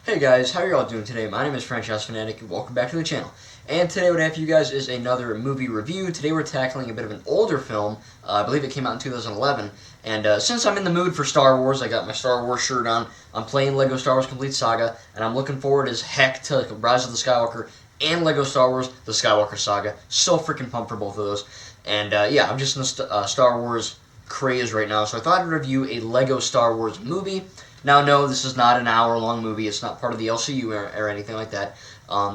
Hey guys, how are you all doing today? My name is Franchise Fanatic and welcome back to the channel. And today what I have for you guys is another movie review. Today we're tackling a bit of an older film. I believe it came out in 2011. And since I'm in the mood for Star Wars, I got my Star Wars shirt on. I'm playing LEGO Star Wars Complete Saga, and I'm looking forward as heck to Rise of the Skywalker and LEGO Star Wars The Skywalker Saga. So freaking pumped for both of those. And yeah, I'm just in the Star Wars craze right now, so I thought I'd review a LEGO Star Wars movie. Now, no, this is not an hour-long movie. It's not part of the LCU or anything like that.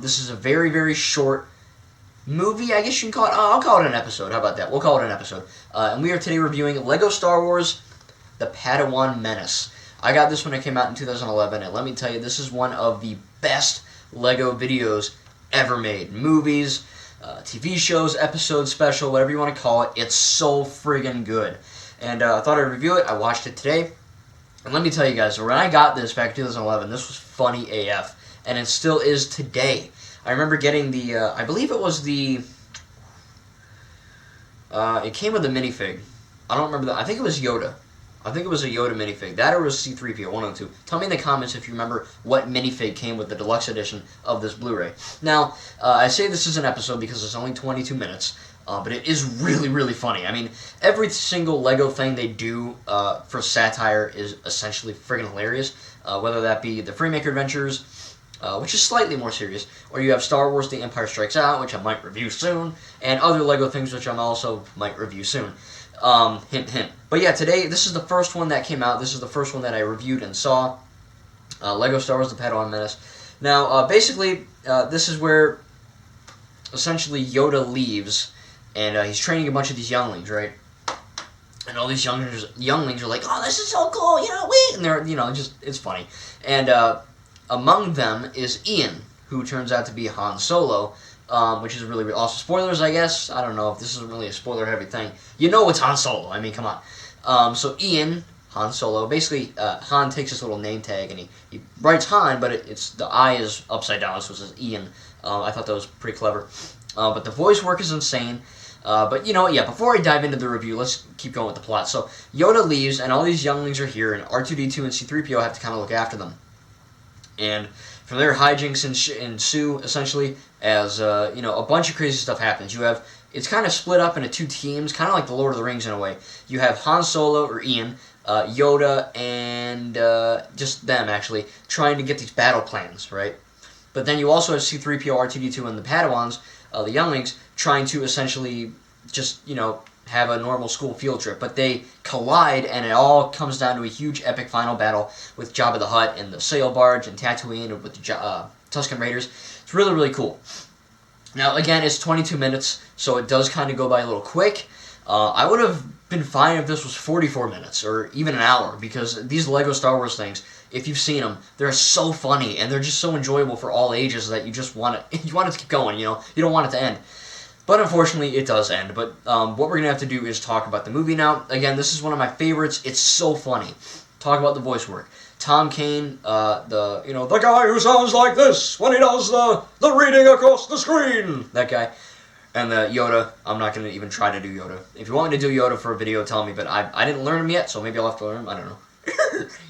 This is a very, very short movie, I guess you can call it. I'll call it an episode. How about that? We'll call it an episode. And we are today reviewing LEGO Star Wars The Padawan Menace. I got this when it came out in 2011, and let me tell you, this is one of the best LEGO videos ever made. Movies, TV shows, episode special, whatever you want to call it. It's so friggin' good. And I thought I'd review it. I watched it today. And let me tell you guys, when I got this back in 2011, this was funny AF, and it still is today. I remember getting the, I believe it was the, it came with a minifig. I don't remember that. I think it was Yoda. I think it was a Yoda minifig. That or was C-3PO, one of the two. Tell me in the comments if you remember what minifig came with the deluxe edition of this Blu-ray. Now, I say this is an episode because it's only 22 minutes. But it is really, really funny. I mean, every single LEGO thing they do for satire is essentially friggin' hilarious. Whether that be the Freemaker Adventures, which is slightly more serious, or you have Star Wars The Empire Strikes Out, which I might review soon, and other LEGO things which I also might review soon. Hint, hint. But yeah, today, this is the first one that came out. This is the first one that I reviewed and saw. LEGO Star Wars The Padawan Menace. Now, basically, this is where essentially Yoda leaves. And he's training a bunch of these younglings, right? And all these younglings are like, "Oh, this is so cool, you know, and they're, just it's funny. And among them is Ian, who turns out to be Han Solo, which is really awesome. Spoilers, I guess. I don't know if this is really a spoiler-heavy thing. You know it's Han Solo. I mean, come on. So Ian, Han Solo, basically Han takes this little name tag and he writes Han, but it's the I is upside down, so it says Ian. I thought that was pretty clever. But the voice work is insane. But, yeah, before I dive into the review, let's keep going with the plot. So, Yoda leaves, and all these younglings are here, and R2-D2 and C-3PO have to kind of look after them. And from there, hijinks ensue, essentially, as, a bunch of crazy stuff happens. It's kind of split up into two teams, kind of like the Lord of the Rings in a way. You have Han Solo, or Ian, Yoda, and just them, actually, trying to get these battle plans, right? But then you also have C-3PO, R2-D2, and the Padawans, the younglings, trying to essentially just, have a normal school field trip. But they collide, and it all comes down to a huge epic final battle with Jabba the Hutt and the sail barge and Tatooine and with the Tusken Raiders. It's really, really cool. Now, again, it's 22 minutes, so it does kind of go by a little quick. I would have been fine if this was 44 minutes or even an hour, because these LEGO Star Wars things, if you've seen them, they're so funny and they're just so enjoyable for all ages that you just want it to keep going. You don't want it to end. But unfortunately, it does end. But what we're gonna have to do is talk about the movie now. Again, this is one of my favorites. It's so funny. Talk about the voice work. Tom Kane, the guy who sounds like this when he does the reading across the screen. That guy. And the Yoda, I'm not going to even try to do Yoda. If you want me to do Yoda for a video, tell me, but I didn't learn him yet, so maybe I'll have to learn him. I don't know.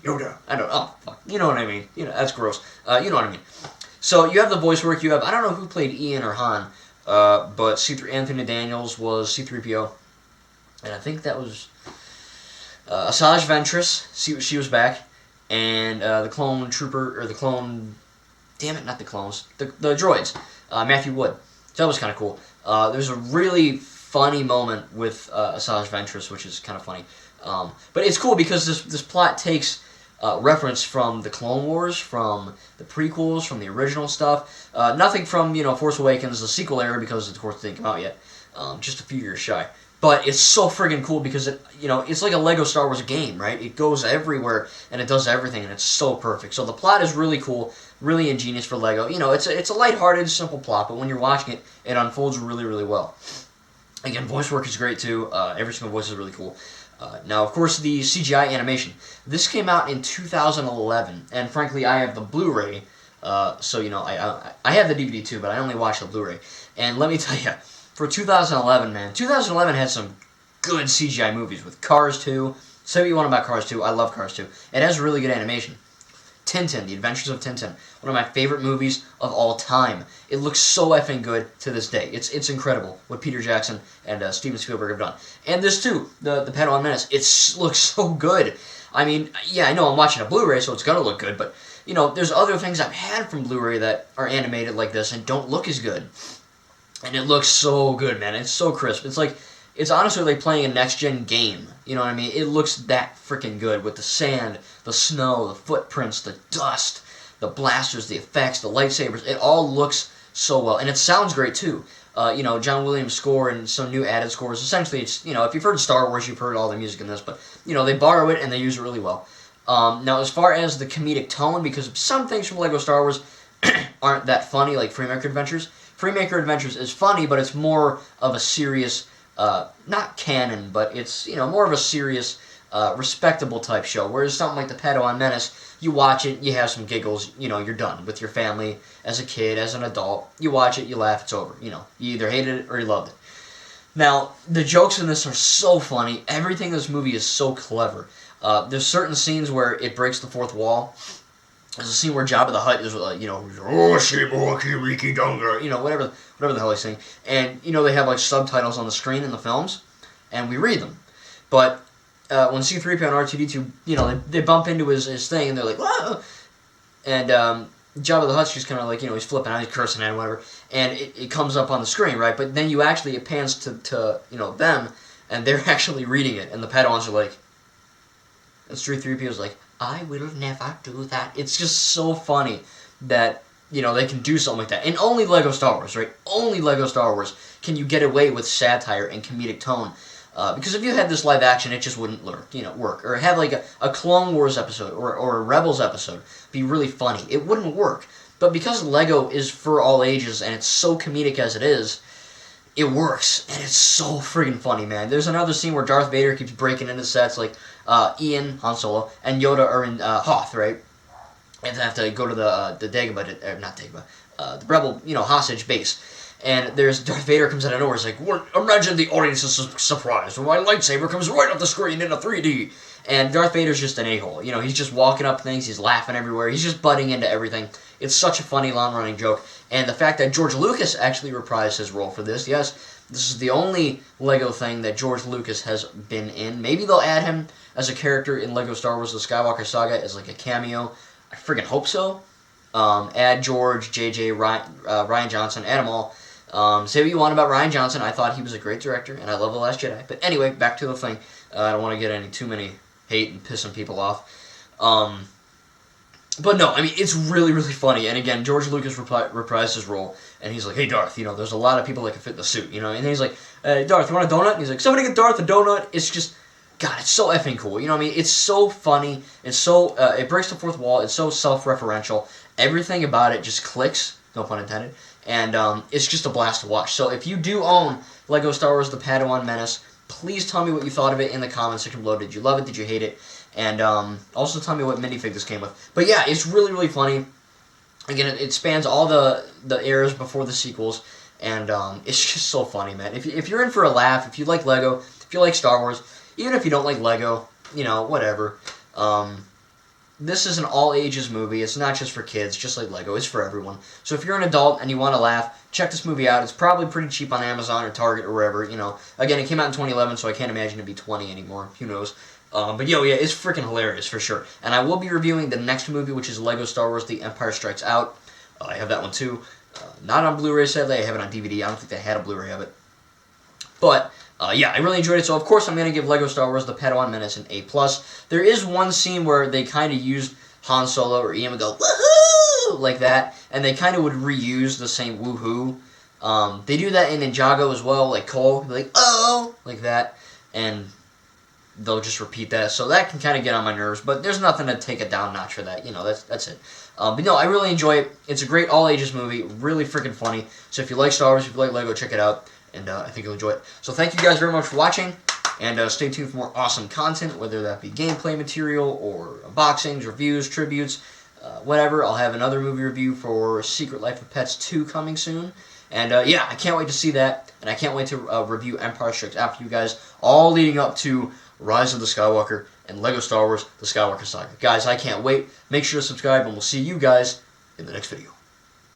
Yoda. I don't know. Oh, fuck. You know what I mean. That's gross. You know what I mean. So, you have the voice work. You have, I don't know who played Ian or Han, but Anthony Daniels was C-3PO. And I think that was Asajj Ventress. She was back. And the clone trooper, or the clone, damn it, not the clones, the droids, Matthew Wood. So that was kind of cool. There's a really funny moment with Asajj Ventress, which is kind of funny. But it's cool because this plot takes reference from the Clone Wars, from the prequels, from the original stuff. Nothing from, Force Awakens, the sequel era, because of course it didn't come out yet. Just a few years shy. But it's so friggin' cool because it's like a LEGO Star Wars game, right? It goes everywhere and it does everything, and it's so perfect. So the plot is really cool, really ingenious for LEGO. It's a lighthearted, simple plot, but when you're watching it, it unfolds really, really well. Again, voice work is great too. Every single voice is really cool. Now, of course, the CGI animation. This came out in 2011, and frankly, I have the Blu-ray. So I have the DVD too, but I only watched the Blu-ray. And let me tell you. For 2011, man, 2011 had some good CGI movies with Cars 2. Say what you want about Cars 2, I love Cars 2. It has really good animation. Tintin, The Adventures of Tintin. One of my favorite movies of all time. It looks so effing good to this day. It's incredible what Peter Jackson and Steven Spielberg have done. And this too, the Padawan Menace. It looks so good. I mean, yeah, I know I'm watching a Blu-ray, so it's gonna look good, but you know, there's other things I've had from Blu-ray that are animated like this and don't look as good. And it looks so good, man. It's so crisp. It's honestly like playing a next-gen game. You know what I mean? It looks that freaking good with the sand, the snow, the footprints, the dust, the blasters, the effects, the lightsabers. It all looks so well. And it sounds great, too. You know, John Williams' score and some new added scores. Essentially, it's, you know, if you've heard Star Wars, you've heard all the music in this. But, you know, they borrow it and they use it really well. Now, as far as the comedic tone, because some things from LEGO Star Wars aren't that funny, like Freemaker Adventures. Freemaker Adventures is funny, but it's more of a serious, not canon, but it's, you know, more of a serious, respectable type show. Whereas something like the Padawan Menace, you watch it, you have some giggles, you know, you're done with your family, as a kid, as an adult. You watch it, you laugh, it's over. You know, you either hated it or you loved it. Now, the jokes in this are so funny. Everything in this movie is so clever. There's certain scenes where it breaks the fourth wall. There's a scene where Jabba the Hutt is like, you know, oh, Shibuaki Riki Dunga, you know, whatever the hell he's saying. And, you know, they have like subtitles on the screen in the films, and we read them. But when C-3PO and R2-D2, you know, they bump into his thing, and they're like, whoa! And Jabba the Hutt's just kind of like, you know, he's flipping out, he's cursing at him, whatever. And it comes up on the screen, right? But then it pans to you know, them, and they're actually reading it. And the Padawans are like, and C-3PO's like, I will never do that. It's just so funny that, you know, they can do something like that. And only LEGO Star Wars, right? Only LEGO Star Wars can you get away with satire and comedic tone. Because if you had this live action, it just wouldn't work. Or have like a Clone Wars episode or a Rebels episode be really funny. It wouldn't work. But because LEGO is for all ages and it's so comedic as it is, it works. And it's so friggin' funny, man. There's another scene where Darth Vader keeps breaking into sets, like Ian, Han Solo, and Yoda are in Hoth, right? And they have to go to the Dagobah, not Dagobah, the Rebel, you know, hostage base. And there's Darth Vader comes out of nowhere. It's like, imagine the audience is surprised when my lightsaber comes right off the screen in a 3D. And Darth Vader's just an a-hole. You know, he's just walking up things. He's laughing everywhere. He's just butting into everything. It's such a funny, long-running joke. And the fact that George Lucas actually reprised his role for this, yes, this is the only LEGO thing that George Lucas has been in. Maybe they'll add him as a character in LEGO Star Wars The Skywalker Saga as like a cameo. I friggin' hope so. Add George, JJ, Ryan Johnson, add them all. Say what you want about Ryan Johnson. I thought he was a great director, and I love The Last Jedi. But anyway, back to the thing. I don't want to get too many hate and pissing people off. But no, I mean, it's really, really funny. And again, George Lucas reprised his role, and he's like, hey, Darth, you know, there's a lot of people that can fit the suit, you know. And then he's like, hey, Darth, you want a donut? And he's like, somebody get Darth a donut. It's just, God, it's so effing cool. You know what I mean? It's so funny. It's so, it breaks the fourth wall. It's so self-referential. Everything about it just clicks, no pun intended. And it's just a blast to watch. So if you do own LEGO Star Wars The Padawan Menace, please tell me what you thought of it in the comments section below. Did you love it? Did you hate it? And also tell me what minifig this came with. But yeah, it's really, really funny. Again, it spans all the eras before the sequels. And it's just so funny, man. If you're in for a laugh, if you like LEGO, if you like Star Wars, even if you don't like LEGO, you know, whatever. This is an all-ages movie. It's not just for kids, just like LEGO. It's for everyone. So if you're an adult and you want to laugh, check this movie out. It's probably pretty cheap on Amazon or Target or wherever, you know. Again, it came out in 2011, so I can't imagine it'd be 20 anymore. Who knows? But yeah, it's freaking hilarious for sure. And I will be reviewing the next movie, which is LEGO Star Wars The Empire Strikes Out. I have that one too. Not on Blu-ray, sadly. I have it on DVD. I don't think they had a Blu-ray of it. But yeah, I really enjoyed it. So, of course, I'm going to give LEGO Star Wars The Padawan Menace an A+. There is one scene where they kind of used Han Solo or Ian would go, woohoo, like that. And they kind of would reuse the same woohoo. They do that in Ninjago as well, like Cole, like, oh, like that. And they'll just repeat that. So that can kind of get on my nerves. But there's nothing to take it down notch for that. You know, that's it. But no, I really enjoy it. It's a great all-ages movie. Really freaking funny. So if you like Star Wars, if you like LEGO, check it out. And I think you'll enjoy it. So thank you guys very much for watching. And stay tuned for more awesome content, whether that be gameplay material or unboxings, reviews, tributes, whatever. I'll have another movie review for Secret Life of Pets 2 coming soon. And yeah, I can't wait to see that. And I can't wait to review Empire Strikes Out for you guys, all leading up to Rise of the Skywalker and LEGO Star Wars The Skywalker Saga. Guys, I can't wait. Make sure to subscribe, and we'll see you guys in the next video.